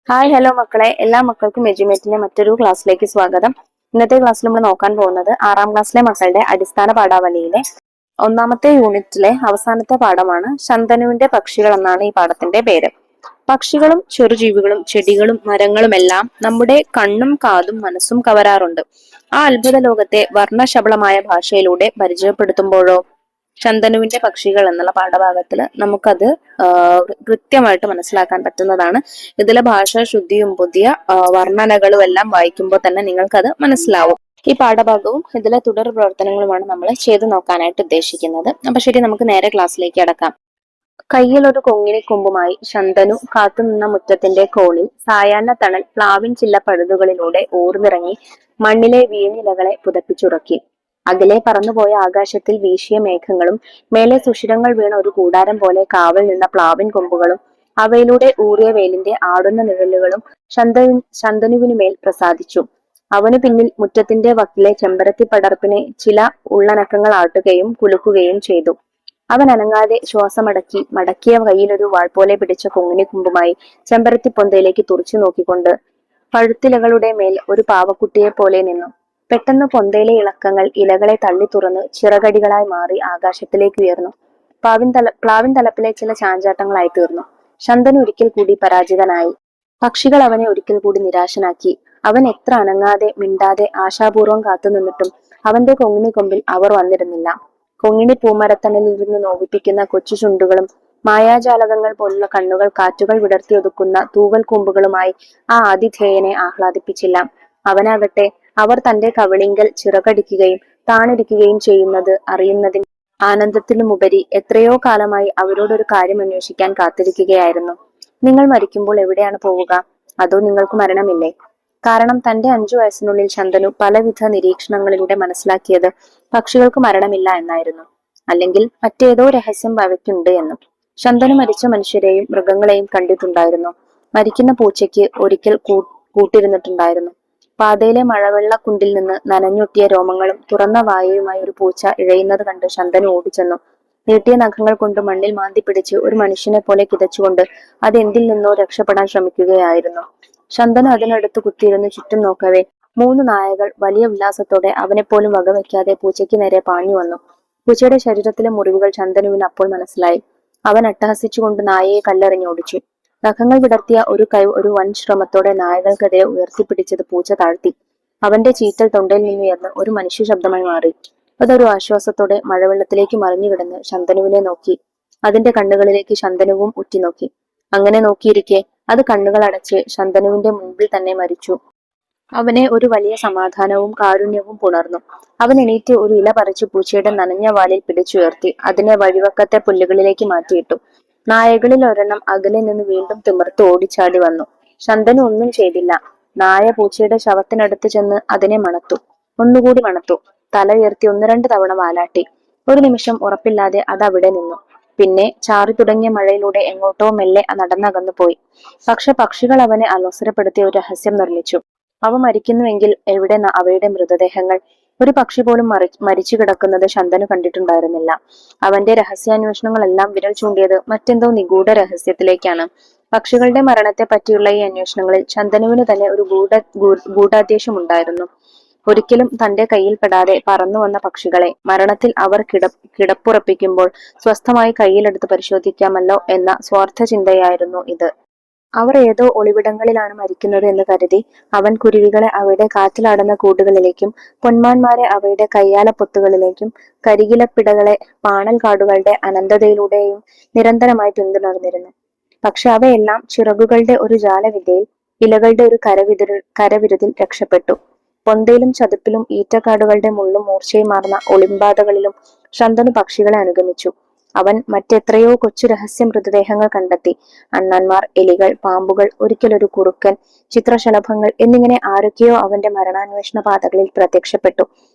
Hi hello മക്കളെ, എല്ലാ മക്കൾക്കും എജ്യുമേറ്റിന്റെ മറ്റൊരു ക്ലാസ്സിലേക്ക് സ്വാഗതം. ഇന്നത്തെ ക്ലാസ്സിൽ നമ്മൾ നോക്കാൻ പോകുന്നത് 6ാം ക്ലാസ്സിലെ മക്കളുടെ അടിസ്ഥാന പാഠാവലിയിലെ ഒന്നാമത്തെ യൂണിറ്റിലെ അവസാനത്തെ പാഠമാണ്. ശന്തനുവിന്റെ പക്ഷികൾ എന്നാണ് ഈ പാഠത്തിന്റെ പേര്. പക്ഷികളും ചെറുജീവികളും ചെടികളും മരങ്ങളും എല്ലാം നമ്മുടെ കണ്ണും കാതും മനസ്സും കവരാറുണ്ട്. ആ അത്ഭുത ലോകത്തെ വർണ്ണശബളമായ ഭാഷയിലൂടെ പരിചയപ്പെടുത്തുമ്പോഴോ ശന്തനുവിന്റെ പക്ഷികൾ എന്നുള്ള പാഠഭാഗത്തില് നമുക്കത് കൃത്യമായിട്ട് മനസ്സിലാക്കാൻ പറ്റുന്നതാണ്. ഇതിലെ ഭാഷാ ശുദ്ധിയും പുതിയ വർണ്ണനകളും എല്ലാം വായിക്കുമ്പോൾ തന്നെ നിങ്ങൾക്കത് മനസ്സിലാവും. ഈ പാഠഭാഗവും ഇതിലെ തുടർ പ്രവർത്തനങ്ങളുമാണ് നമ്മൾ ചെയ്തു നോക്കാനായിട്ട് ഉദ്ദേശിക്കുന്നത്. അപ്പൊ ശരി, നമുക്ക് നേരെ ക്ലാസ്സിലേക്ക് കടക്കാം. കയ്യിൽ ഒരു കൊങ്ങിണിക്കൊമ്പുമായി ശന്തനു കാത്തുനിന്ന മുറ്റത്തിന്റെ കോണിൽ സായാഹ്ന തണൽ പ്ലാവിൻ ചില്ല പഴുതുകളിലൂടെ ഊർന്നിറങ്ങി മണ്ണിലെ വീണിലകളെ പുതപ്പിച്ചുറക്കി. അകലെ പറന്നുപോയ ആകാശത്തിൽ വീശിയ മേഘങ്ങളും മേലെ സുഷിരങ്ങൾ വീണ ഒരു കൂടാരം പോലെ കാവൽ നിന്ന പ്ലാവിൻ കൊമ്പുകളും അവയിലൂടെ ഊറിയ വെയിലിന്റെ ആടുന്ന നിഴലുകളും ശന്തനുവിനുമേൽ പ്രസാദിച്ചു. അവനു പിന്നിൽ മുറ്റത്തിന്റെ വക്കിലെ ചെമ്പരത്തി പടർപ്പിനെ ചില ഉള്ളനക്കങ്ങൾ ആട്ടുകയും കുലുക്കുകയും ചെയ്തു. അവൻ അനങ്ങാതെ ശ്വാസമടക്കി മടക്കിയ കയ്യിലൊരു വാൾ പോലെ പിടിച്ച കൊങ്ങിണിക്കുമ്പുമായി ചെമ്പരത്തി പൊന്തയിലേക്ക് തുറച്ചു നോക്കിക്കൊണ്ട് പഴുത്തിലകളുടെ മേൽ ഒരു പാവക്കുട്ടിയെ പോലെ നിന്നു. പെട്ടെന്ന് പൊന്തയിലെ ഇളക്കങ്ങൾ ഇലകളെ തള്ളി തുറന്ന് ചിറകടികളായി മാറി ആകാശത്തിലേക്ക് ഉയർന്നു. പ്ലാവിൻ തലപ്പിലെ ചില ചാഞ്ചാട്ടങ്ങളായി തീർന്നു. ശന്തനു ഒരിക്കൽ കൂടി പരാജിതനായി. പക്ഷികൾ അവനെ ഒരിക്കൽ കൂടി നിരാശനാക്കി. അവൻ എത്ര അനങ്ങാതെ മിണ്ടാതെ ആശാപൂർവം കാത്തു നിന്നിട്ടും അവന്റെ കൊങ്ങിണി കൊമ്പിൽ അവർ വന്നിരുന്നില്ല. കൊങ്ങിണി പൂമരത്തണലിലിരുന്ന് നോവിപ്പിക്കുന്ന കൊച്ചു ചുണ്ടുകളും മായാജാലകങ്ങൾ പോലുള്ള കണ്ണുകൾ കാറ്റുകൾ വിടർത്തിയൊതുക്കുന്ന തൂവൽ കൂമ്പുകളുമായി ആ ആതിഥേയനെ ആഹ്ലാദിപ്പിച്ചില്ല. അവനാകട്ടെ അവർ തന്റെ കവിളിങ്കൽ ചിറകടിക്കുകയും താണിരിക്കുകയും ചെയ്യുന്നത് അറിയുന്നതിന് ആനന്ദത്തിലുമുപരി എത്രയോ കാലമായി അവരോടൊരു കാര്യം അന്വേഷിക്കാൻ കാത്തിരിക്കുകയായിരുന്നു. നിങ്ങൾ മരിക്കുമ്പോൾ എവിടെയാണ് പോവുക? അതോ നിങ്ങൾക്ക് മരണമില്ലേ? കാരണം തന്റെ 5 വയസ്സിനുള്ളിൽ ശന്തനു പലവിധ നിരീക്ഷണങ്ങളിലൂടെ മനസ്സിലാക്കിയത് പക്ഷികൾക്ക് മരണമില്ല എന്നായിരുന്നു, അല്ലെങ്കിൽ മറ്റേതോ രഹസ്യം അവയ്ക്കുണ്ട് എന്നും. ശന്തനു മരിച്ച മനുഷ്യരെയും മൃഗങ്ങളെയും കണ്ടിട്ടുണ്ടായിരുന്നു. മരിക്കുന്ന പൂച്ചയ്ക്ക് ഒരിക്കൽ കൂട്ടിരുന്നിട്ടുണ്ടായിരുന്നു. പാതയിലെ മഴവെള്ള കുണ്ടിൽ നിന്ന് നനഞ്ഞൊട്ടിയ രോമങ്ങളും തുറന്ന വായയുമായി ഒരു പൂച്ച ഇഴയുന്നത് കണ്ട് ശന്തനു ഓടിച്ചെന്നു. നീട്ടിയ നഖങ്ങൾ കൊണ്ട് മണ്ണിൽ മാന്തി പിടിച്ച് ഒരു മനുഷ്യനെ പോലെ കിതച്ചുകൊണ്ട് അതെന്തിൽ നിന്നോ രക്ഷപ്പെടാൻ ശ്രമിക്കുകയായിരുന്നു. ശന്തനു അതിനടുത്ത് കുത്തിയിരുന്ന് ചുറ്റും നോക്കവേ 3 നായകൾ വലിയ ഉല്ലാസത്തോടെ അവനെപ്പോലും വകവയ്ക്കാതെ പൂച്ചയ്ക്ക് നേരെ പാഞ്ഞു വന്നു. പൂച്ചയുടെ ശരീരത്തിലെ മുറിവുകൾ ശന്തനുവിന് അപ്പോൾ മനസ്സിലായി. അവൻ അട്ടഹസിച്ചുകൊണ്ട് നായയെ കല്ലെറിഞ്ഞോടിച്ചു. നഖങ്ങൾ വിടർത്തിയ ഒരു കൈ ഒരു വൻ ശ്രമത്തോടെ നായകൾക്കെതിരെ ഉയർത്തിപ്പിടിച്ചത് പൂച്ച താഴ്ത്തി. അവന്റെ ചീറ്റൽ തൊണ്ടയിൽ നിന്നുയർന്ന് ഒരു മനുഷ്യ ശബ്ദമായി മാറി. അതൊരു ആശ്വാസത്തോടെ മഴവെള്ളത്തിലേക്ക് മറിഞ്ഞു കിടന്ന് ശന്തനുവിനെ നോക്കി. അതിന്റെ കണ്ണുകളിലേക്ക് ശന്തനുവും ഉറ്റുനോക്കി. അങ്ങനെ നോക്കിയിരിക്കെ അത് കണ്ണുകൾ അടച്ച് ശന്തനുവിന്റെ മുൻപിൽ തന്നെ മരിച്ചു. അവനെ ഒരു വലിയ സമാധാനവും കാരുണ്യവും പുണർന്നു. അവൻ എണീറ്റ് ഒരു ഇല പറിച്ചു പൂച്ചയുടെ നനഞ്ഞ വാലിൽ പിടിച്ചുയർത്തി അതിനെ വഴിവക്കത്തെ പുല്ലുകളിലേക്ക് മാറ്റിയിട്ടു. നായകളിൽ ഒരെണ്ണം അകലെ നിന്ന് വീണ്ടും തിമിർത്ത് ഓടിച്ചാടി വന്നു. ശന്തനു ഒന്നും ചെയ്തില്ല. നായ പൂച്ചയുടെ ശവത്തിനടുത്ത് ചെന്ന് അതിനെ മണത്തു. ഒന്നുകൂടി മണത്തു. തല ഉയർത്തി 1-2 തവണ വാലാട്ടി. ഒരു നിമിഷം ഉറപ്പില്ലാതെ അത് അവിടെ നിന്നു. പിന്നെ ചാറി തുടങ്ങിയ മഴയിലൂടെ എങ്ങോട്ടോ മെല്ലെ നടന്നകന്നു പോയി. പക്ഷെ പക്ഷികൾ അവനെ അലോസരപ്പെടുത്തി ഒരു രഹസ്യം നിർമ്മിച്ചു. അവ മരിക്കുന്നുവെങ്കിൽ എവിടെ അവയുടെ മൃതദേഹങ്ങൾ? ഒരു പക്ഷി പോലും മരിച്ചു കിടക്കുന്നത് ശന്തനു കണ്ടിട്ടുണ്ടായിരുന്നില്ല. അവന്റെ രഹസ്യാന്വേഷണങ്ങളെല്ലാം വിരൽ ചൂണ്ടിയത് മറ്റെന്തോ നിഗൂഢ രഹസ്യത്തിലേക്കാണ്. പക്ഷികളുടെ മരണത്തെ പറ്റിയുള്ള ഈ അന്വേഷണങ്ങളിൽ ശന്തനുവിന് തന്നെ ഒരു ഗൂഢാദ്ദേശമുണ്ടായിരുന്നു. ഒരിക്കലും തന്റെ കയ്യിൽപ്പെടാതെ പറന്നു വന്ന പക്ഷികളെ മരണത്തിൽ അവർ കിടപ്പുറപ്പിക്കുമ്പോൾ സ്വസ്ഥമായി കയ്യിലെടുത്ത് പരിശോധിക്കാമല്ലോ എന്ന സ്വാർത്ഥ ചിന്തയായിരുന്നു ഇത്. അവർ ഏതോ ഒളിവിടങ്ങളിലാണ് മരിക്കുന്നത് എന്ന് കരുതി അവൻ കുരുവികളെ അവയുടെ കാറ്റിലാടുന്ന കൂടുകളിലേക്കും പൊന്മാന്മാരെ അവയുടെ കയ്യാല പൊത്തുകളിലേക്കും കരികിലപ്പിടകളെ പാണൽ കാടുകളുടെ അനന്തതയിലൂടെയും നിരന്തരമായി പിന്തുടർന്നിരുന്നു. പക്ഷെ അവയെല്ലാം ചിറകുകളുടെ ഒരു ജാലവിദ്യയിൽ ഇലകളുടെ ഒരു കരവിരുതിൽ രക്ഷപ്പെട്ടു. പൊന്തയിലും ചതുപ്പിലും ഈറ്റക്കാടുകളുടെ മുള്ളും മൂർച്ചയുമാർന്ന ഒളിമ്പാതകളിലും ശന്തനു പക്ഷികളെ അനുഗമിച്ചു. അവൻ മറ്റെത്രയോ കൊച്ചു രഹസ്യ മൃതദേഹങ്ങൾ കണ്ടെത്തി. അണ്ണാന്മാർ, എലികൾ, പാമ്പുകൾ, ഒരിക്കലൊരു കുറുക്കൻ, ചിത്രശലഭങ്ങൾ എന്നിങ്ങനെ ആരൊക്കെയോ അവന്റെ മരണാന്വേഷണ പാതകളിൽ പ്രത്യക്ഷപ്പെട്ടു.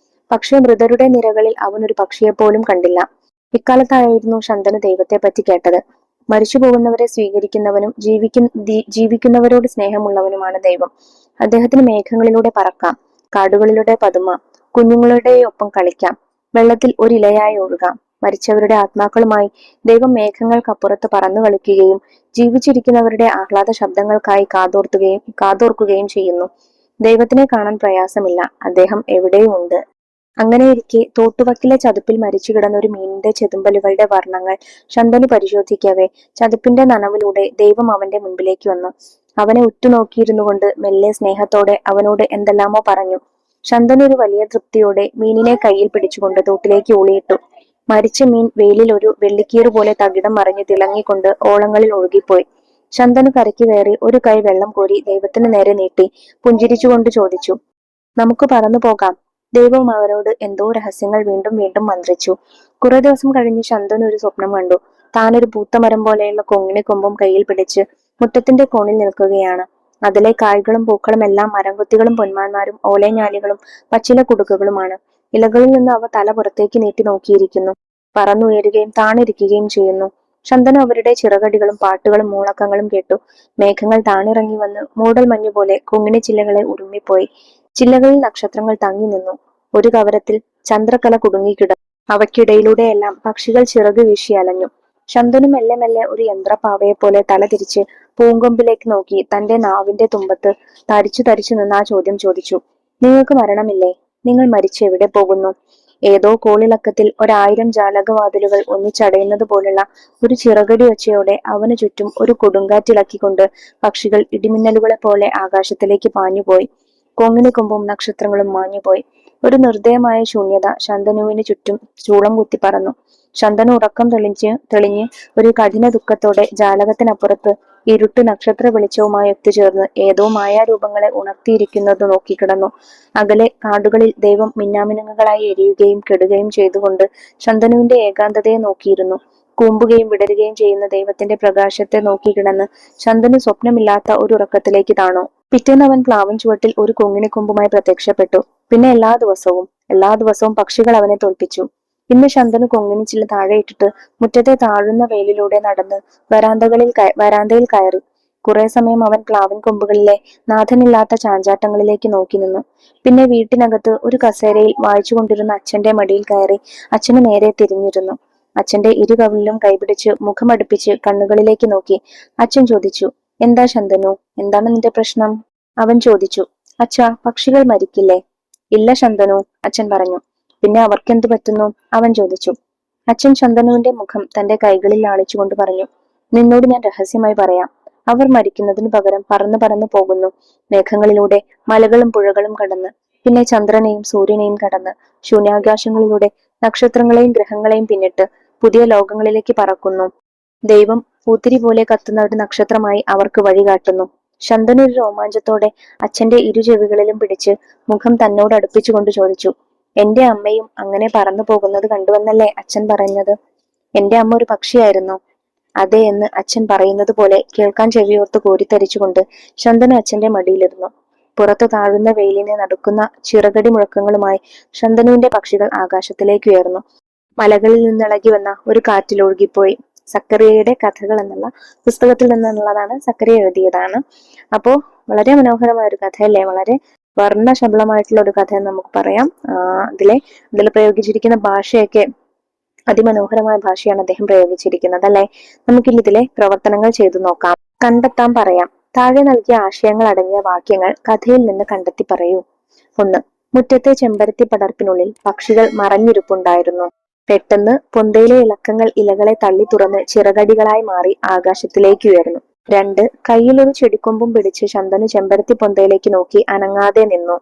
പക്ഷേ മൃതരുടെ നിരകളിൽ അവൻ ഒരു പക്ഷിയെപ്പോലും കണ്ടില്ല. ഇക്കാലത്തായിരുന്നു ശന്തനു ദൈവത്തെ പറ്റി കേട്ടത്. മരിച്ചു പോകുന്നവരെ സ്വീകരിക്കുന്നവനും ജീവിക്കുന്നവരോട് സ്നേഹമുള്ളവനുമാണ് ദൈവം. അദ്ദേഹത്തിന് മേഘങ്ങളിലൂടെ പറക്കാം, കാടുകളിലൂടെ പതുമാം, കുഞ്ഞുങ്ങളുടെ ഒപ്പം കളിക്കാം, വെള്ളത്തിൽ ഒരിലയായി ഒഴുകാം. മരിച്ചവരുടെ ആത്മാക്കളുമായി ദൈവം മേഘങ്ങൾക്കപ്പുറത്ത് പറന്നു കളിക്കുകയും ജീവിച്ചിരിക്കുന്നവരുടെ ആഹ്ലാദ ശബ്ദങ്ങൾക്കായി കാതോർക്കുകയും ചെയ്യുന്നു. ദൈവത്തിനെ കാണാൻ പ്രയാസമില്ല, അദ്ദേഹം എവിടെയും ഉണ്ട്. അങ്ങനെയിരിക്കെ തോട്ടുവക്കിലെ ചതുപ്പിൽ മരിച്ചു കിടന്ന ഒരു മീനിന്റെ ചെതുമ്പലുകളുടെ വർണ്ണങ്ങൾ ശന്തനു പരിശോധിക്കവേ ചതുപ്പിന്റെ നനവിലൂടെ ദൈവം അവന്റെ മുൻപിലേക്ക് വന്നു. അവനെ ഉറ്റുനോക്കിയിരുന്നു കൊണ്ട് മെല്ലെ സ്നേഹത്തോടെ അവനോട് എന്തെല്ലാമോ പറഞ്ഞു. ശന്തനു ഒരു വലിയ തൃപ്തിയോടെ മീനിനെ കയ്യിൽ പിടിച്ചുകൊണ്ട് തോട്ടിലേക്ക് ഊളിയിട്ടു. മരിച്ച മീൻ വെയിലിൽ ഒരു വെള്ളിക്കീറ് പോലെ തകിടം മറിഞ്ഞ് തിളങ്ങിക്കൊണ്ട് ഓളങ്ങളിൽ ഒഴുകിപ്പോയി. ശന്തനു കരയ്ക്ക് കയറി ഒരു കൈ വെള്ളം കോരി ദൈവത്തിന് നേരെ നീട്ടി പുഞ്ചിരിച്ചുകൊണ്ട് ചോദിച്ചു, നമുക്ക് പറന്നു പോകാം. ദൈവം അവനോട് എന്തോ രഹസ്യങ്ങൾ വീണ്ടും വീണ്ടും മന്ത്രിച്ചു. കുറെ ദിവസം കഴിഞ്ഞ് ശന്തനു ഒരു സ്വപ്നം കണ്ടു. താനൊരു പൂത്തമരം പോലെയുള്ള കൊങ്ങിണിക്കൊമ്പും കയ്യിൽ പിടിച്ച് മുറ്റത്തിന്റെ കോണിൽ നിൽക്കുകയാണ്. അതിലെ കായ്കളും പൂക്കളും എല്ലാം മരംകൊത്തികളും പൊന്മാന്മാരും ഓലഞ്ഞാലികളും പച്ചില കുടുക്കുകളുമാണ്. ഇലകളിൽ നിന്ന് അവ തല പുറത്തേക്ക് നീട്ടി നോക്കിയിരിക്കുന്നു. പറന്നുയരുകയും താണിരിക്കുകയും ചെയ്യുന്നു. ശന്തനു അവരുടെ ചിറകടികളും പാട്ടുകളും മൂളക്കങ്ങളും കേട്ടു. മേഘങ്ങൾ താണിറങ്ങി വന്ന് മൂടൽ മഞ്ഞുപോലെ കൊങ്ങിണി ചില്ലകളെ ഉരുമ്മിപ്പോയി. ചില്ലകളിൽ നക്ഷത്രങ്ങൾ തങ്ങി നിന്നു. ഒരു കവരത്തിൽ ചന്ദ്രക്കല കുടുങ്ങിക്കിടന്നു. അവയ്ക്കിടയിലൂടെയെല്ലാം പക്ഷികൾ ചിറക് വീശി അലഞ്ഞു. ശന്തനു മെല്ലെ മെല്ലെ ഒരു യന്ത്രപ്പാവയെ പോലെ തല തിരിച്ച് പൂങ്കൊമ്പിലേക്ക് നോക്കി തന്റെ നാവിന്റെ തുമ്പത്ത് തരിച്ചു തരിച്ചു നിന്ന് ആ ചോദ്യം ചോദിച്ചു, നിങ്ങൾക്ക് മരണമില്ലേ? നിങ്ങൾ മരിച്ചു എവിടെ പോകുന്നു? ഏതോ കോളിളക്കത്തിൽ 1000 ജാലകവാതിലുകൾ ഒന്നിച്ചടയുന്നത് പോലുള്ള ഒരു ചിറകടി ഒച്ചയോടെ അവനു ചുറ്റും ഒരു കൊടുങ്കാറ്റിളക്കിക്കൊണ്ട് പക്ഷികൾ ഇടിമിന്നലുകളെ പോലെ ആകാശത്തിലേക്ക് പാഞ്ഞുപോയി. കൊങ്ങിണിക്കൊമ്പും നക്ഷത്രങ്ങളും മാഞ്ഞുപോയി. ഒരു നിർദ്ദയമായ ശൂന്യത ശന്തനുവിന് ചുറ്റും ചൂളം കുത്തി പറന്നു. ശന്തനു ഉറക്കം തെളിഞ്ഞ് ഒരു കഠിന ദുഃഖത്തോടെ ജാലകത്തിനപ്പുറത്ത് ഇരുട്ട് നക്ഷത്ര വെളിച്ചവുമായി ഒത്തുചേർന്ന് ഏതോ മായാരൂപങ്ങളെ ഉണർത്തിയിരിക്കുന്നത് നോക്കിക്കിടന്നു. അകലെ കാടുകളിൽ ദൈവം മിന്നാമിനുങ്ങുകളായി എരിയുകയും കെടുകയും ചെയ്തുകൊണ്ട് ശന്തനുവിന്റെ ഏകാന്തതയെ നോക്കിയിരുന്നു. കൂമ്പുകയും വിടരുകയും ചെയ്യുന്ന ദൈവത്തിന്റെ പ്രകാശത്തെ നോക്കിക്കിടന്ന് ശന്തനു സ്വപ്നമില്ലാത്ത ഒരു ഉറക്കത്തിലേക്ക് താണു. പിറ്റേന്ന് അവൻ പ്ലാവൻ ചുവട്ടിൽ ഒരു കൊങ്ങിണിക്കൊമ്പുമായി പ്രത്യക്ഷപ്പെട്ടു. പിന്നെ എല്ലാ ദിവസവും പക്ഷികൾ അവനെ തോൽപ്പിച്ചു. ഇന്ന് ശന്തനു കൊങ്ങിണിച്ചില്ല താഴെയിട്ടിട്ട് മുറ്റത്തെ താഴുന്ന വെയിലിലൂടെ നടന്ന് വരാന്തയിൽ കയറി. കുറെ സമയം അവൻ പ്ലാവൻ കൊമ്പുകളിലെ നാഥനില്ലാത്ത ചാഞ്ചാട്ടങ്ങളിലേക്ക് നോക്കി നിന്നു. പിന്നെ വീട്ടിനകത്ത് ഒരു കസേരയിൽ വായിച്ചു കൊണ്ടിരുന്ന അച്ഛന്റെ മടിയിൽ കയറി അച്ഛന് നേരെ തിരിഞ്ഞിരുന്നു. അച്ഛന്റെ ഇരുകവിളിലും കൈപിടിച്ച് മുഖമടുപ്പിച്ച് കണ്ണുകളിലേക്ക് നോക്കി അച്ഛൻ ചോദിച്ചു, എന്താ ശന്തനു, എന്താണ് നിന്റെ പ്രശ്നം? അവൻ ചോദിച്ചു, അച്ഛാ, പക്ഷികൾ മരിക്കില്ലേ? ഇല്ല ശന്തനു, അച്ഛൻ പറഞ്ഞു. പിന്നെ അവർക്കെന്തു പറ്റുന്നു? അവൻ ചോദിച്ചു. അച്ഛൻ ശന്തനുവിന്റെ മുഖം തന്റെ കൈകളിൽ ആളിച്ചുകൊണ്ട് പറഞ്ഞു, നിന്നോട് ഞാൻ രഹസ്യമായി പറയാം. അവർ മരിക്കുന്നതിനു പകരം പറന്നു പോകുന്നു. മേഘങ്ങളിലൂടെ, മലകളും പുഴകളും കടന്ന്, പിന്നെ ചന്ദ്രനെയും സൂര്യനെയും കടന്ന്, ശൂന്യാകാശങ്ങളിലൂടെ നക്ഷത്രങ്ങളെയും ഗ്രഹങ്ങളെയും പിന്നിട്ട് പുതിയ ലോകങ്ങളിലേക്ക് പറക്കുന്നു. ദൈവം പൂത്തിരി പോലെ കത്തുന്ന ഒരു നക്ഷത്രമായി അവർക്ക് വഴി കാട്ടുന്നു. ശന്തനു ഒരു രോമാഞ്ചത്തോടെ അച്ഛന്റെ ഇരു ചെവികളിലും പിടിച്ച് മുഖം തന്നോട് അടുപ്പിച്ചുകൊണ്ട് ചോദിച്ചു, എന്റെ അമ്മയും അങ്ങനെ പറന്നു പോകുന്നത് കണ്ടുവെന്നല്ലേ അച്ഛൻ പറഞ്ഞത്? എന്റെ അമ്മ ഒരു പക്ഷിയായിരുന്നോ? അതെ എന്ന് അച്ഛൻ പറയുന്നത് പോലെ കേൾക്കാൻ ചെവിയോർത്ത് കോരിത്തരിച്ചുകൊണ്ട് ശന്തനു അച്ഛന്റെ മടിയിലിരുന്നു. പുറത്തു താഴുന്ന വെയിലിനെ നടുക്കുന്ന ചിറകടി മുഴക്കങ്ങളുമായി ശന്തനുവിന്റെ പക്ഷികൾ ആകാശത്തിലേക്ക് ഉയർന്നു. മലകളിൽ നിന്നിളകി വന്ന ഒരു കാറ്റിൽ ഒഴുകിപ്പോയി. സക്കറിയയുടെ കഥകൾ എന്നുള്ള പുസ്തകത്തിൽ നിന്നുള്ളതാണ്, സക്കറിയ എഴുതിയതാണ്. അപ്പോ വളരെ മനോഹരമായ ഒരു കഥയല്ലേ, വളരെ വർണ്ണശബളമായിട്ടുള്ള ഒരു കഥ എന്ന് നമുക്ക് പറയാം. ഇതിൽ പ്രയോഗിച്ചിരിക്കുന്ന ഭാഷയൊക്കെ അതിമനോഹരമായ ഭാഷയാണ് അദ്ദേഹം പ്രയോഗിച്ചിരിക്കുന്നത് അല്ലെ. നമുക്കിനി ഇതിലെ പ്രവർത്തനങ്ങൾ ചെയ്തു നോക്കാം. കണ്ടെത്താൻ പറയാം. താഴെ നൽകിയ ആശയങ്ങൾ അടങ്ങിയ വാക്യങ്ങൾ കഥയിൽ നിന്ന് കണ്ടെത്തി പറയൂ. 1. മുറ്റത്തെ ചെമ്പരത്തി പടർപ്പിനുള്ളിൽ പക്ഷികൾ മറഞ്ഞിരിപ്പുണ്ടായിരുന്നു. പെട്ടെന്ന് പൊന്തയിലെ ഇളക്കങ്ങൾ ഇലകളെ തള്ളി തുറന്ന് ചിറകടികളായി മാറി ആകാശത്തിലേക്ക് ഉയർന്നു. 2. കയ്യിലൊരു ചെടിക്കൊമ്പും പിടിച്ച് ശന്തനു ചെമ്പരത്തി പൊന്തയിലേക്ക് നോക്കി അനങ്ങാതെ നിന്നു.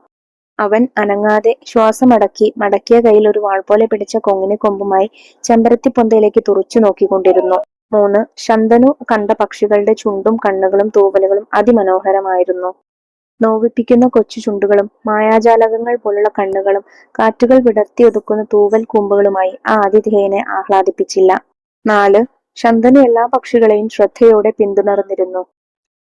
അവൻ അനങ്ങാതെ ശ്വാസമടക്കി മടക്കിയ കയ്യിൽ ഒരു വാൾ പോലെ പിടിച്ച കൊങ്ങിണി കൊമ്പുമായി ചെമ്പരത്തി പൊന്തയിലേക്ക് തുറച്ചു നോക്കിക്കൊണ്ടിരുന്നു. 3. ശന്തനു കണ്ട പക്ഷികളുടെ ചുണ്ടും കണ്ണുകളും തൂവലുകളും അതിമനോഹരമായിരുന്നു. നോവിപ്പിക്കുന്ന കൊച്ചു ചുണ്ടുകളും മായാജാലകങ്ങൾ പോലുള്ള കണ്ണുകളും കാറ്റുകൾ വിടർത്തിയൊതുക്കുന്ന തൂവൽ കൂമ്പുകളുമായി ആ ആതിഥേയനെ ആഹ്ലാദിപ്പിച്ചില്ല. 4. ശന്തനു എല്ലാ പക്ഷികളെയും ശ്രദ്ധയോടെ പിന്തുടർന്നിരുന്നു.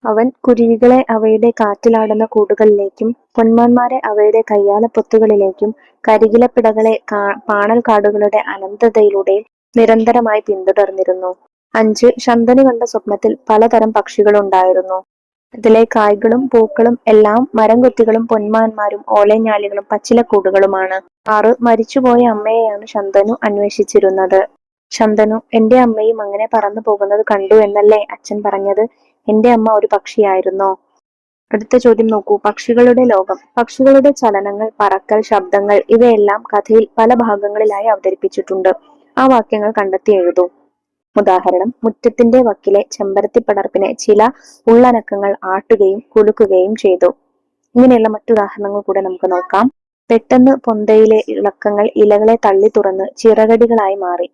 അവൻ കുരുവികളെ അവയുടെ കാറ്റിലാടുന്ന കൂടുകളിലേക്കും പൊന്മാന്മാരെ അവയുടെ കയ്യാലപ്പൊത്തുകളിലേക്കും കരികിലപ്പിടകളെ പാണൽ കാടുകളുടെ അനന്തതയിലൂടെയും നിരന്തരമായി പിന്തുടർന്നിരുന്നു. 5. ശന്തനു കണ്ട സ്വപ്നത്തിൽ പലതരം പക്ഷികളുണ്ടായിരുന്നു. ഇതിലെ കായ്കളും പൂക്കളും എല്ലാം മരംകൊത്തികളും പൊന്മാന്മാരും ഓലഞ്ഞാലികളും പച്ചിലക്കൂടുകളുമാണ്. 6. മരിച്ചുപോയ അമ്മയെയാണ് ശന്തനു അന്വേഷിച്ചിരുന്നത്. ശന്തനു: എന്റെ അമ്മയും അങ്ങനെ പറന്നു പോകുന്നത് കണ്ടു എന്നല്ലേ അച്ഛൻ പറഞ്ഞത്? എന്റെ അമ്മ ഒരു പക്ഷിയായിരുന്നോ? അടുത്ത ചോദ്യം നോക്കൂ. പക്ഷികളുടെ ലോകം. പക്ഷികളുടെ ചലനങ്ങൾ, പറക്കൽ, ശബ്ദങ്ങൾ ഇവയെല്ലാം കഥയിൽ പല ഭാഗങ്ങളിലായി അവതരിപ്പിച്ചിട്ടുണ്ട്. ആ വാക്യങ്ങൾ കണ്ടെത്തി എഴുതൂ. ഉദാഹരണം: മുറ്റത്തിന്റെ വക്കിലെ ചെമ്പരത്തിപ്പടർപ്പിനെ ചില ഉള്ളനക്കങ്ങൾ ആട്ടുകയും കുലുക്കുകയും ചെയ്തു. ഇങ്ങനെയുള്ള മറ്റുദാഹരണങ്ങൾ കൂടെ നമുക്ക് നോക്കാം. പെട്ടെന്ന് പൊന്തയിലെ ഇളക്കങ്ങൾ ഇലകളെ തള്ളി തുറന്ന് ചിറകടികളായി മാറി.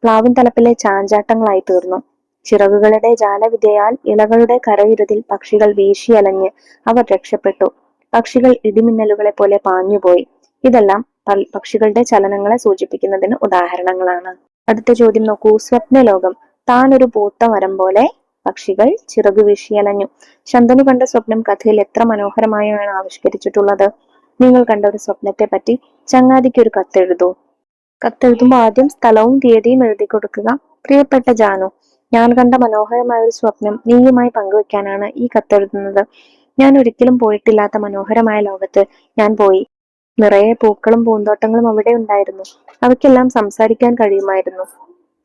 പ്ലാവിൻ തലപ്പിലെ ചാഞ്ചാട്ടങ്ങളായി തീർന്നു. ചിറകുകളുടെ ജാലവിദ്യയാൽ ഇലകളുടെ കരവിരുതിൽ പക്ഷികൾ വീശിയലഞ്ഞ് അവർ രക്ഷപ്പെട്ടു. പക്ഷികൾ ഇടിമിന്നലുകളെ പോലെ പാഞ്ഞുപോയി. ഇതെല്ലാം പക്ഷികളുടെ ചലനങ്ങളെ സൂചിപ്പിക്കുന്നതിന് ഉദാഹരണങ്ങളാണ്. അടുത്ത ചോദ്യം നോക്കൂ. സ്വപ്നലോകം. താൻ ഒരു പൂത്ത മരം പോലെ പക്ഷികൾ ചിറകു വീശിയലഞ്ഞു. ശന്തനു കണ്ട സ്വപ്നം കഥയിൽ എത്ര മനോഹരമായാണ് ആവിഷ്കരിച്ചിട്ടുള്ളത്. നിങ്ങൾ കണ്ട ഒരു സ്വപ്നത്തെ പറ്റി ചങ്ങാതിക്ക് ഒരു കത്തെഴുതൂ. കത്തെഴുതുമ്പോൾ ആദ്യം സ്ഥലവും തീയതിയും എഴുതി കൊടുക്കുക. പ്രിയപ്പെട്ട ജാനു, ഞാൻ കണ്ട മനോഹരമായ ഒരു സ്വപ്നം നീയുമായി പങ്കുവെക്കാനാണ് ഈ കത്തെഴുതുന്നത്. ഞാൻ ഒരിക്കലും പോയിട്ടില്ലാത്ത മനോഹരമായ ലോകത്ത് ഞാൻ പോയി. നിറയെ പൂക്കളും പൂന്തോട്ടങ്ങളും അവിടെ ഉണ്ടായിരുന്നു. അവയ്ക്കെല്ലാം സംസാരിക്കാൻ കഴിയുമായിരുന്നു.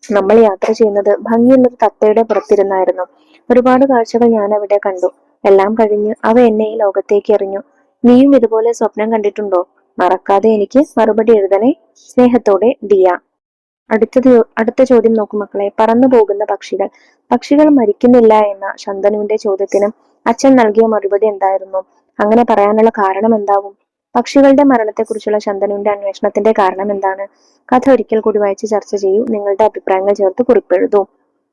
നമ്മൾ യാത്ര ചെയ്യുന്നത് ഭംഗിയുള്ളൊരു തത്തയുടെ പുറത്തിരുന്നായിരുന്നു. ഒരുപാട് കാഴ്ചകൾ ഞാൻ അവിടെ കണ്ടു. എല്ലാം കഴിഞ്ഞ് അവ എന്നെ ഈ ലോകത്തേക്ക് എറിഞ്ഞു. നീയും ഇതുപോലെ സ്വപ്നം കണ്ടിട്ടുണ്ടോ? മറക്കാതെ എനിക്ക് മറുപടി എഴുതണേ. സ്നേഹത്തോടെ, ദിയ. അടുത്ത ചോദ്യം നോക്കൂ മക്കളെ. പറന്നു പോകുന്ന പക്ഷികൾ. പക്ഷികൾ മരിക്കുന്നില്ല എന്ന ശന്തനുവിന്റെ ചോദ്യത്തിന് അച്ഛൻ നൽകിയ മറുപടി എന്തായിരുന്നു? അങ്ങനെ പറയാനുള്ള കാരണം എന്താവും? പക്ഷികളുടെ മരണത്തെക്കുറിച്ചുള്ള ശന്തനുവിന്റെ അന്വേഷണത്തിന്റെ കാരണം എന്താണ്? കഥ ഒരിക്കൽ കൂടി വായിച്ച് ചർച്ച ചെയ്യൂ. നിങ്ങളുടെ അഭിപ്രായങ്ങൾ ചേർത്ത് കുറിപ്പെഴുതൂ.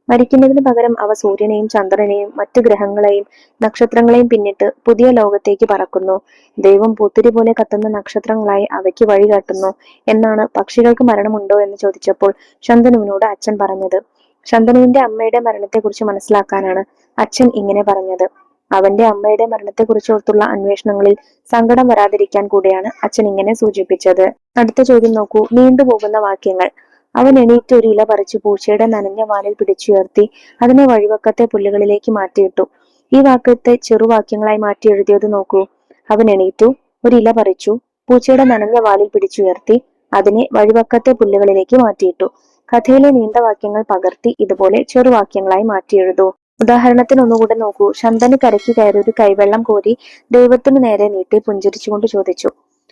മരിക്കുന്നതിന് പകരം അവ സൂര്യനെയും ചന്ദ്രനെയും മറ്റു ഗ്രഹങ്ങളെയും നക്ഷത്രങ്ങളെയും പിന്നിട്ട് പുതിയ ലോകത്തേക്ക് പറക്കുന്നു. ദൈവം പൂത്തിരി പോലെ കത്തുന്ന നക്ഷത്രങ്ങളായി അവയ്ക്ക് വഴികാട്ടുന്നു എന്നാണ് പക്ഷികൾക്ക് മരണമുണ്ടോ എന്ന് ചോദിച്ചപ്പോൾ ശന്തനുവിനോട് അച്ഛൻ പറഞ്ഞത്. ശന്തനുവിന്റെ അമ്മയുടെ മരണത്തെക്കുറിച്ച് മനസ്സിലാക്കാനാണ് അച്ഛൻ ഇങ്ങനെ പറഞ്ഞത്. അവന്റെ അമ്മയുടെ മരണത്തെക്കുറിച്ച് ഓർത്തുള്ള അന്വേഷണങ്ങളിൽ സങ്കടം വരാതിരിക്കാൻ കൂടെയാണ് അച്ഛൻ ഇങ്ങനെ സൂചിപ്പിച്ചത്. അടുത്ത ചോദ്യം നോക്കൂ. നീണ്ടുപോകുന്ന വാക്യങ്ങൾ. അവൻ എണീറ്റ് ഒരു ഇല പറിച്ചു പൂച്ചയുടെ നനഞ്ഞ വാലിൽ പിടിച്ചുയർത്തി അതിനെ വഴിവക്കത്തെ പുല്ലുകളിലേക്ക് മാറ്റിയിട്ടു. ഈ വാക്യത്തെ ചെറുവാക്യങ്ങളായി മാറ്റി എഴുതിയത് നോക്കൂ. അവൻ എണീറ്റു, ഒരു ഇല പറിച്ചു, പൂച്ചയുടെ നനഞ്ഞ വാലിൽ പിടിച്ചുയർത്തി അതിനെ വഴിവക്കത്തെ പുല്ലുകളിലേക്ക് മാറ്റിയിട്ടു. കഥയിലെ നീണ്ട വാക്യങ്ങൾ പകർത്തി ഇതുപോലെ ചെറുവാക്യങ്ങളായി മാറ്റി എഴുതൂ. ഉദാഹരണത്തിന് ഒന്നുകൂടെ നോക്കൂ. ശന്തനു കരയ്ക്ക് കയറി ഒരു കൈവെള്ളം കോരി ദൈവത്തിനു നേരെ നീട്ടി പുഞ്ചിരിച്ചുകൊണ്ട് ചോദിച്ചു.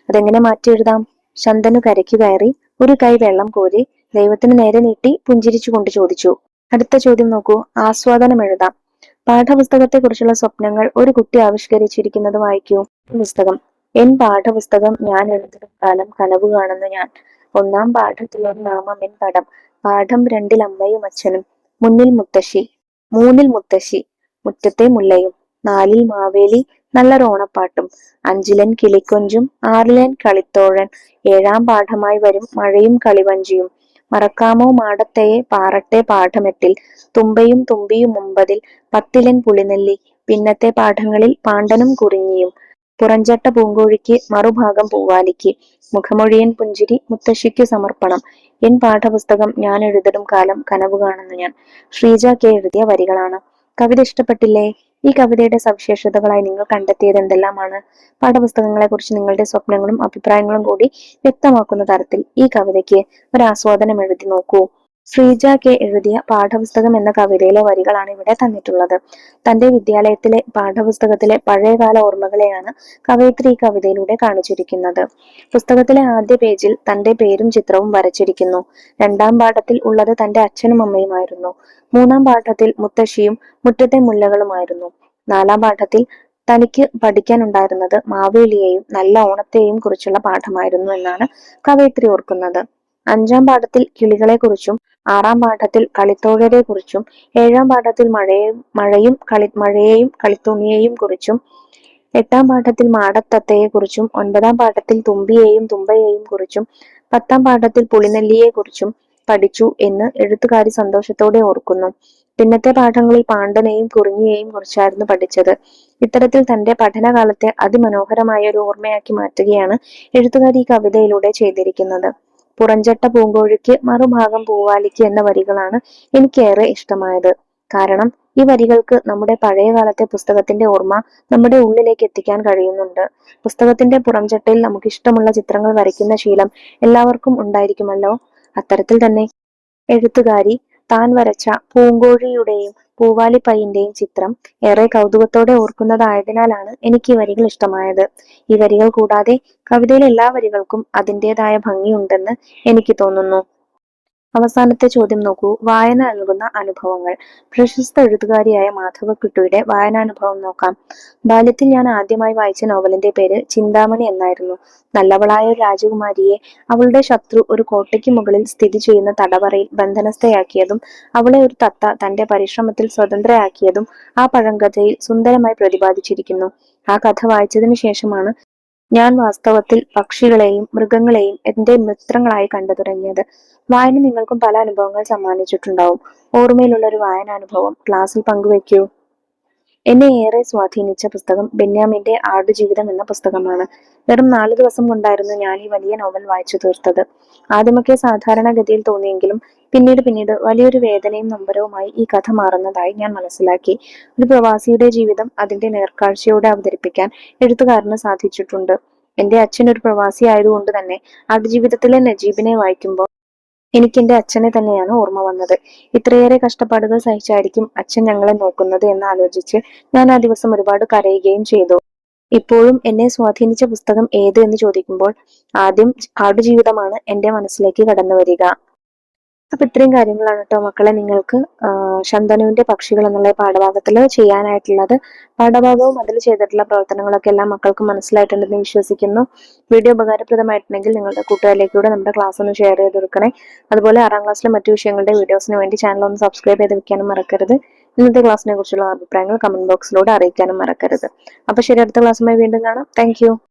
അതെങ്ങനെ മാറ്റി എഴുതാം? ശന്തനു കരയ്ക്ക് കയറി ഒരു കൈ വെള്ളം കോരി ദൈവത്തിന് നേരെ നീട്ടി പുഞ്ചിരിച്ചുകൊണ്ട് ചോദിച്ചു. അടുത്ത ചോദ്യം നോക്കൂ. ആസ്വാദനം എഴുതാം. പാഠപുസ്തകത്തെ കുറിച്ചുള്ള സ്വപ്നങ്ങൾ ഒരു കുട്ടി ആവിഷ്കരിച്ചിരിക്കുന്നത് വായിക്കൂ. പുസ്തകം. എൻ പാഠപുസ്തകം ഞാൻ എഴുതുന്ന കാലം കനവ് കാണുന്നു ഞാൻ. ഒന്നാം പാഠത്തിലൊരു നാമം എൻ പടം. പാഠം 2 അമ്മയും അച്ഛനും. മുന്നിൽ മുത്തശ്ശി, 3 മുത്തശ്ശി, മുറ്റത്തെ മുല്ലയും, 4 മാവേലി, നല്ലൊരു ഓണപ്പാട്ടും, 5 കിളിക്കൊഞ്ചും, 6 കളിത്തോഴൻ, 7 പാഠമായി വരും മഴയും കളിവഞ്ചിയും, മറക്കാമോ മാടത്തയെ പാറട്ടെ പാഠമെട്ടിൽ, തുമ്പയും തുമ്പിയും 9, 10 പുളിനെല്ലി, പിന്നത്തെ പാഠങ്ങളിൽ പാണ്ടനും കുറിഞ്ഞിയും, പുറഞ്ചട്ട പൂങ്കോഴിക്ക് മറുഭാഗം പൂവാലിക്ക്, മുഖമൊഴിയൻ പുഞ്ചിരി മുത്തശ്ശിക്ക് സമർപ്പണം. എൻ പാഠപുസ്തകം ഞാൻ എഴുതിടും കാലം കനവ് കാണുന്നു ഞാൻ. ശ്രീജ കെ എഴുതിയ വരികളാണ്. കവിത ഇഷ്ടപ്പെട്ടില്ലേ? ഈ കവിതയുടെ സവിശേഷതകളായി നിങ്ങൾ കണ്ടെത്തിയത് എന്തെല്ലാമാണ്? പാഠപുസ്തകങ്ങളെ കുറിച്ച് നിങ്ങളുടെ സ്വപ്നങ്ങളും അഭിപ്രായങ്ങളും കൂടി വ്യക്തമാക്കുന്ന തരത്തിൽ ഈ കവിതയ്ക്ക് ഒരു ആസ്വാദനം എഴുതി നോക്കൂ. ശ്രീജ കെ എഴുതിയ പാഠപുസ്തകം എന്ന കവിതയിലെ വരികളാണ് ഇവിടെ തന്നിട്ടുള്ളത്. തന്റെ വിദ്യാലയത്തിലെ പാഠപുസ്തകത്തിലെ പഴയകാല ഓർമ്മകളെയാണ് കവയിത്രി ഈ കവിതയിലൂടെ കാണിച്ചിരിക്കുന്നത്. പുസ്തകത്തിലെ ആദ്യ പേജിൽ തന്റെ പേരും ചിത്രവും വരച്ചിരിക്കുന്നു. 2 പാഠത്തിൽ ഉള്ളത് തന്റെ അച്ഛനും അമ്മയുമായിരുന്നു. 3 പാഠത്തിൽ മുത്തശ്ശിയും മുറ്റത്തെ മുല്ലകളുമായിരുന്നു. 4 പാഠത്തിൽ തനിക്ക് പഠിക്കാനുണ്ടായിരുന്നത് മാവേലിയെയും നല്ല ഓണത്തെയും കുറിച്ചുള്ള പാഠമായിരുന്നു എന്നാണ് കവയിത്രി ഓർക്കുന്നത്. 5 പാഠത്തിൽ കിളികളെ കുറിച്ചും 6 പാഠത്തിൽ കളിത്തോഴരെ കുറിച്ചും 7 പാഠത്തിൽ മഴയെയും കളിത്തുണിയെയും കുറിച്ചും 8 പാഠത്തിൽ മാടത്തത്തയെ കുറിച്ചും 9 പാഠത്തിൽ തുമ്പിയെയും തുമ്പയെയും കുറിച്ചും 10 പാഠത്തിൽ പുളിനെല്ലിയെ കുറിച്ചും പഠിച്ചു എന്ന് എഴുത്തുകാരി സന്തോഷത്തോടെ ഓർക്കുന്നു. പിന്നത്തെ പാഠങ്ങളിൽ പാണ്ടനെയും കുറിഞ്ഞിയെയും കുറിച്ചായിരുന്നു പഠിച്ചത്. ഇത്തരത്തിൽ തന്റെ പഠനകാലത്തെ അതിമനോഹരമായ ഒരു ഓർമ്മയാക്കി മാറ്റുകയാണ് എഴുത്തുകാരി ഈ കവിതയിലൂടെ ചെയ്തിരിക്കുന്നത്. പുറഞ്ചട്ട പൂങ്കോഴിക്ക് മറുഭാഗം പൂവാലിക്ക് എന്ന വരികളാണ് എനിക്കേറെ ഇഷ്ടമായത്. കാരണം ഈ വരികൾക്ക് നമ്മുടെ പഴയ കാലത്തെ പുസ്തകത്തിന്റെ ഓർമ്മ നമ്മുടെ ഉള്ളിലേക്ക് എത്തിക്കാൻ കഴിയുന്നുണ്ട്. പുസ്തകത്തിന്റെ പുറംചട്ടയിൽ നമുക്ക് ഇഷ്ടമുള്ള ചിത്രങ്ങൾ വരയ്ക്കുന്ന ശീലം എല്ലാവർക്കും ഉണ്ടായിരിക്കുമല്ലോ. അത്തരത്തിൽ തന്നെ എഴുത്തുകാരി താൻ വരച്ച പൂങ്കോഴിയുടെയും പൂവാലിപ്പയ്യന്റെയും ചിത്രം ഏറെ കൗതുകത്തോടെ ഓർക്കുന്നതായതിനാലാണ് എനിക്ക് ഈ വരികൾ ഇഷ്ടമായത്. ഈ വരികൾ കൂടാതെ കവിതയിലെ എല്ലാ വരികൾക്കും അതിൻ്റെതായ ഭംഗിയുണ്ടെന്ന് എനിക്ക് തോന്നുന്നു. അവസാനത്തെ ചോദ്യം നോക്കൂ. വായന നൽകുന്ന അനുഭവങ്ങൾ. പ്രശസ്ത എഴുത്തുകാരിയായ മാധവക്കുട്ടിയുടെ വായനാനുഭവം നോക്കാം. ബാല്യത്തിൽ ഞാൻ ആദ്യമായി വായിച്ച നോവലിന്റെ പേര് ചിന്താമണി എന്നായിരുന്നു. നല്ലവളായ ഒരു രാജകുമാരിയെ അവളുടെ ശത്രു ഒരു കോട്ടയ്ക്ക് മുകളിൽ സ്ഥിതി ചെയ്യുന്ന തടവറയിൽ ബന്ധനസ്ഥയാക്കിയതും അവളെ ഒരു തത്ത തന്റെ പരിശ്രമത്തിൽ സ്വതന്ത്രയാക്കിയതും ആ പഴങ്കഥയിൽ സുന്ദരമായി പ്രതിപാദിച്ചിരിക്കുന്നു. ആ കഥ വായിച്ചതിനു ശേഷമാണ് ഞാൻ വാസ്തവത്തിൽ പക്ഷികളെയും മൃഗങ്ങളെയും എന്റെ മിത്രങ്ങളായി കണ്ടു തുടങ്ങിയത്. വായന നിങ്ങൾക്കും പല അനുഭവങ്ങൾ സമ്മാനിച്ചിട്ടുണ്ടാവും. ഓർമ്മയിലുള്ള ഒരു വായനാനുഭവം ക്ലാസ്സിൽ പങ്കുവെക്കൂ. എന്നെ ഏറെ സ്വാധീനിച്ച പുസ്തകം ബെന്യാമിന്റെ ആടുജീവിതം എന്ന പുസ്തകമാണ്. വെറും 4 ദിവസം കൊണ്ടായിരുന്നു ഞാൻ ഈ വലിയ നോവൽ വായിച്ചു തീർത്തത്. ആദ്യമൊക്കെ സാധാരണഗതിയിൽ തോന്നിയെങ്കിലും പിന്നീട് വലിയൊരു വേദനയും നൊമ്പരവുമായി ഈ കഥ മാറുന്നതായി ഞാൻ മനസ്സിലാക്കി. ഒരു പ്രവാസിയുടെ ജീവിതം അതിന്റെ നേർക്കാഴ്ചയോടെ അവതരിപ്പിക്കാൻ എഴുത്തുകാരന് സാധിച്ചിട്ടുണ്ട്. എന്റെ അച്ഛൻ ഒരു പ്രവാസി ആയതുകൊണ്ട് തന്നെ ആടുജീവിതത്തിലെ നജീബിനെ വായിക്കുമ്പോൾ എനിക്ക് എന്റെ അച്ഛനെ തന്നെയാണ് ഓർമ്മ വന്നത്. ഇത്രയേറെ കഷ്ടപ്പാടുകൾ സഹിച്ചായിരിക്കും അച്ഛൻ ഞങ്ങളെ നോക്കുന്നത് എന്ന് ആലോചിച്ച് ഞാൻ ആ ദിവസം ഒരുപാട് കരയുകയും ചെയ്തു. ഇപ്പോഴും എന്നെ സ്വാധീനിച്ച പുസ്തകം ഏത് എന്ന് ചോദിക്കുമ്പോൾ ആദ്യം ആടുജീവിതമാണ് എന്റെ മനസ്സിലേക്ക് കടന്നു വരിക. അപ്പൊ ഇത്രയും കാര്യങ്ങളാണ് കേട്ടോ മക്കളെ നിങ്ങൾക്ക് ശന്തനുവിന്റെ പക്ഷികൾ എന്നുള്ള പാഠഭാഗത്തിൽ ചെയ്യാനായിട്ടുള്ളത്. പാഠഭാഗവും അതിൽ ചെയ്തിട്ടുള്ള പ്രവർത്തനങ്ങളൊക്കെ എല്ലാം മക്കൾക്ക് മനസ്സിലായിട്ടുണ്ടെന്ന് വിശ്വസിക്കുന്നു. വീഡിയോ ഉപകാരപ്രദമായിട്ടുണ്ടെങ്കിൽ നിങ്ങളുടെ കൂട്ടുകാരിലേക്ക് കൂടെ നമ്മുടെ ക്ലാസ് ഒന്ന് ഷെയർ ചെയ്ത് കൊടുക്കണേ. അതുപോലെ 6ാം ക്ലാസ്സിലെ മറ്റു വിഷയങ്ങളുടെ വീഡിയോസിന് വേണ്ടി ചാനൽ ഒന്ന് സബ്സ്ക്രൈബ് ചെയ്ത് വെക്കാനും മറക്കരുത്. ഇന്നത്തെ ക്ലാസ്സിനെ കുറിച്ചുള്ള അഭിപ്രായങ്ങൾ കമന്റ് ബോക്സിലൂടെ അറിയിക്കാനും മറക്കരുത്. അപ്പൊ ശരി, അടുത്ത ക്ലാസ്സുമായി വീണ്ടും കാണാം. താങ്ക്